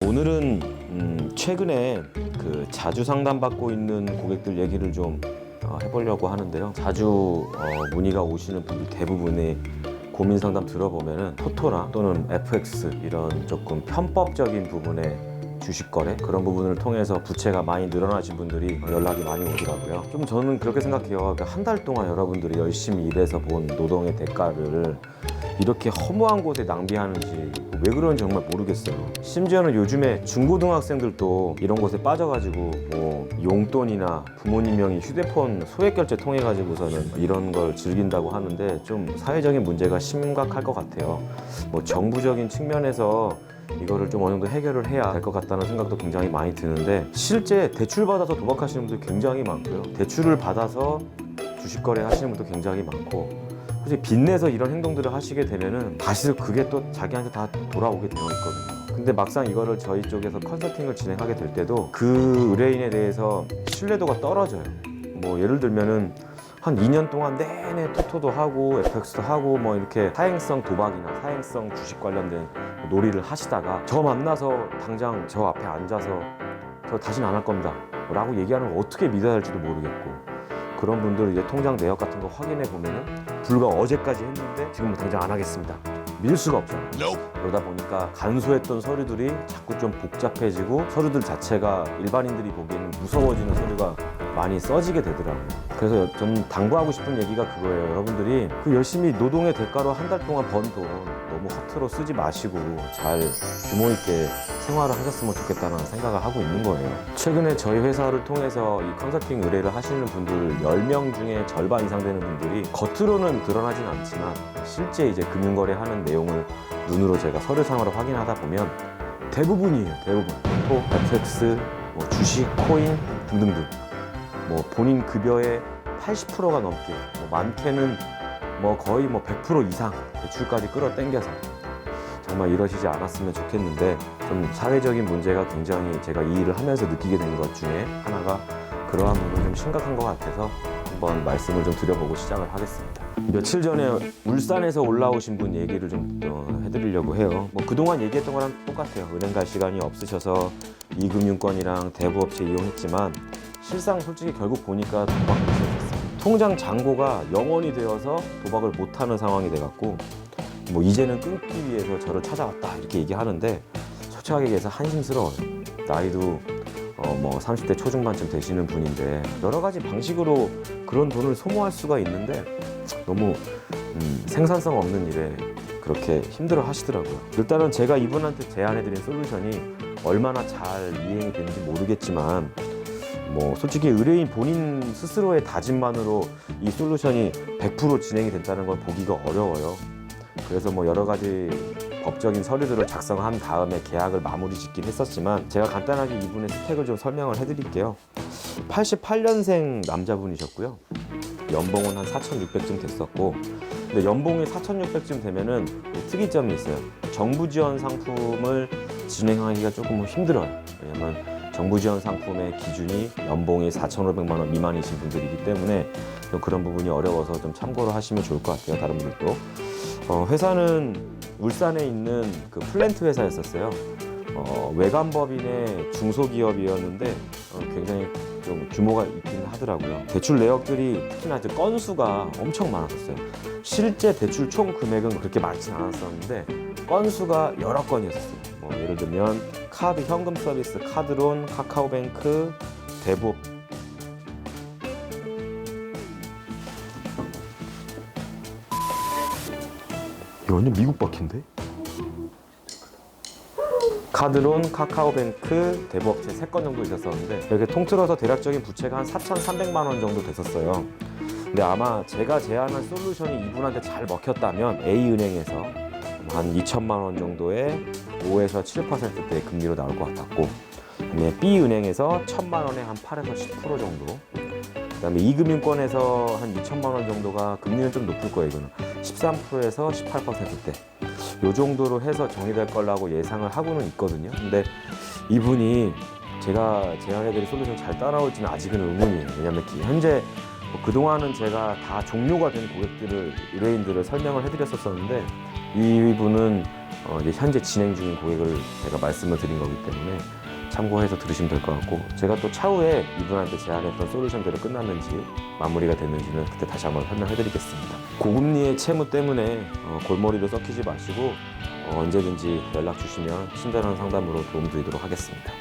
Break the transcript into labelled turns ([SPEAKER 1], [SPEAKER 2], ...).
[SPEAKER 1] 오늘은 최근에 그 자주 상담받고 있는 고객들 얘기를 좀 해보려고 하는데요. 자주 문의가 오시는 분들 대부분이 고민 상담 들어보면은 토토나 또는 FX 이런 조금 편법적인 부분의 주식 거래 그런 부분을 통해서 부채가 많이 늘어나신 분들이 연락이 많이 오더라고요. 좀 저는 그렇게 생각해요. 한 달 동안 여러분들이 열심히 일해서 본 노동의 대가를 이렇게 허무한 곳에 낭비하는지 왜 그런지 정말 모르겠어요. 심지어는 요즘에 중고등학생들도 이런 곳에 빠져가지고 뭐 용돈이나 부모님 명의 휴대폰 소액 결제 통해 가지고서는 이런 걸 즐긴다고 하는데 좀 사회적인 문제가 심각할 것 같아요. 뭐 정부적인 측면에서 이거를 좀 어느 정도 해결을 해야 될 것 같다는 생각도 굉장히 많이 드는데, 실제 대출 받아서 도박하시는 분들 굉장히 많고요. 대출을 받아서 주식 거래 하시는 분도 굉장히 많고, 솔직히 빚내서 이런 행동들을 하시게 되면은 다시 그게 또 자기한테 다 돌아오게 되어 있거든요. 근데 막상 이거를 저희 쪽에서 컨설팅을 진행하게 될 때도 그 의뢰인에 대해서 신뢰도가 떨어져요. 뭐 예를 들면은 한 2년 동안 내내 토토도 하고 FX도 하고 뭐 이렇게 사행성 도박이나 사행성 주식 관련된 놀이를 하시다가 저 만나서 당장 저 앞에 앉아서 저 다시는 안 할 겁니다 라고 얘기하는 걸 어떻게 믿어야 할지도 모르겠고, 그런 분들 이제 통장 내역 같은 거 확인해 보면은 불과 어제까지 했는데 지금 당장 안 하겠습니다 믿을 수가 없잖아요. 그러다 보니까 간소했던 서류들이 자꾸 좀 복잡해지고 서류들 자체가 일반인들이 보기에는 무서워지는 서류가 많이 써지게 되더라고요. 그래서 좀 당부하고 싶은 얘기가 그거예요. 여러분들이 그 열심히 노동의 대가로 한 달 동안 번 돈 너무 허투루 쓰지 마시고 잘 규모 있게 생활을 하셨으면 좋겠다는 생각을 하고 있는 거예요. 최근에 저희 회사를 통해서 이 컨설팅 의뢰를 하시는 분들 10명 중에 절반 이상 되는 분들이 겉으로는 드러나진 않지만 실제 이제 금융거래하는 내용을 눈으로 제가 서류상으로 확인하다 보면 대부분이에요. 대부분. 토, FX, 뭐 주식, 코인 등등등. 뭐 본인 급여의 80%가 넘게, 뭐 많게는 뭐 거의 뭐 100% 이상 대출까지 끌어당겨서 정말 이러시지 않았으면 좋겠는데, 좀 사회적인 문제가 굉장히 제가 이 일을 하면서 느끼게 된 것 중에 하나가 그러한 부분이 좀 심각한 것 같아서 한번 말씀을 좀 드려보고 시작을 하겠습니다. 며칠 전에 울산에서 올라오신 분 얘기를 좀 해드리려고 해요. 뭐 그동안 얘기했던 거랑 똑같아요. 은행 갈 시간이 없으셔서 이금융권이랑 대부업체 이용했지만 실상 솔직히 결국 보니까 도박 못했어요. 통장 잔고가 0원이 되어서 도박을 못하는 상황이 돼갖고 뭐 이제는 끊기 위해서 저를 찾아왔다 이렇게 얘기하는데, 솔직하게 얘기해서 한심스러워요. 나이도 뭐 30대 초중반쯤 되시는 분인데 여러 가지 방식으로 그런 돈을 소모할 수가 있는데 너무 생산성 없는 일에 그렇게 힘들어 하시더라고요. 일단은 제가 이분한테 제안해드린 솔루션이 얼마나 잘 이행이 되는지 모르겠지만 뭐 솔직히 의뢰인 본인 스스로의 다짐만으로 이 솔루션이 100% 진행이 된다는 걸 보기가 어려워요. 그래서 뭐 여러 가지 법적인 서류들을 작성한 다음에 계약을 마무리 짓긴 했었지만 제가 간단하게 이분의 스펙을 좀 설명을 해드릴게요. 88년생 남자분이셨고요. 연봉은 한 4,600쯤 됐었고, 근데 연봉이 4,600쯤 되면은 특이점이 있어요. 정부 지원 상품을 진행하기가 조금 힘들어요. 왜냐면 정부 지원 상품의 기준이 연봉이 4,500만 원 미만이신 분들이기 때문에 좀 그런 부분이 어려워서 좀 참고를 하시면 좋을 것 같아요. 다른 분들도. 회사는 울산에 있는 그 플랜트 회사였었어요. 외관법인의 중소기업이었는데 굉장히 좀 규모가 있긴 하더라고요. 대출 내역들이 특히나 건수가 엄청 많았었어요. 실제 대출 총 금액은 그렇게 많진 않았었는데 건수가 여러 건이었어요. 뭐 예를 들면 카드 현금 서비스, 카드론, 카카오뱅크, 대부업 이거 완전 미국 바퀴인데? 카드론, 카카오뱅크, 대부업체 3건 정도 있었었는데 이렇게 통틀어서 대략적인 부채가 한 4,300만 원 정도 됐었어요. 근데 아마 제가 제안한 솔루션이 이분한테 잘 먹혔다면 A은행에서 한 2천만 원 정도의 5에서 7%대의 금리로 나올 것 같았고, 그다음에 B은행에서 1,000만 원에 한 8에서 10% 정도, 그다음에 이금융권에서 한 2천만 원 정도가 금리는 좀 높을 거예요. 이거는 13%에서 18%대 요 정도로 해서 정리될 거라고 예상을 하고는 있거든요. 근데 이분이 제가 제안해드린 솔루션 잘 따라올지는 아직은 의문이에요. 왜냐면 현재 그동안은 제가 다 종료가 된 고객들을, 의뢰인들을 설명을 해드렸었는데 이분은 이제 현재 진행 중인 고객을 제가 말씀을 드린 거기 때문에 참고해서 들으시면 될 것 같고, 제가 또 차후에 이분한테 제안했던 솔루션대로 끝났는지 마무리가 됐는지는 그때 다시 한번 설명해 드리겠습니다. 고금리의 채무 때문에 골머리를 썩히지 마시고 언제든지 연락 주시면 친절한 상담으로 도움 드리도록 하겠습니다.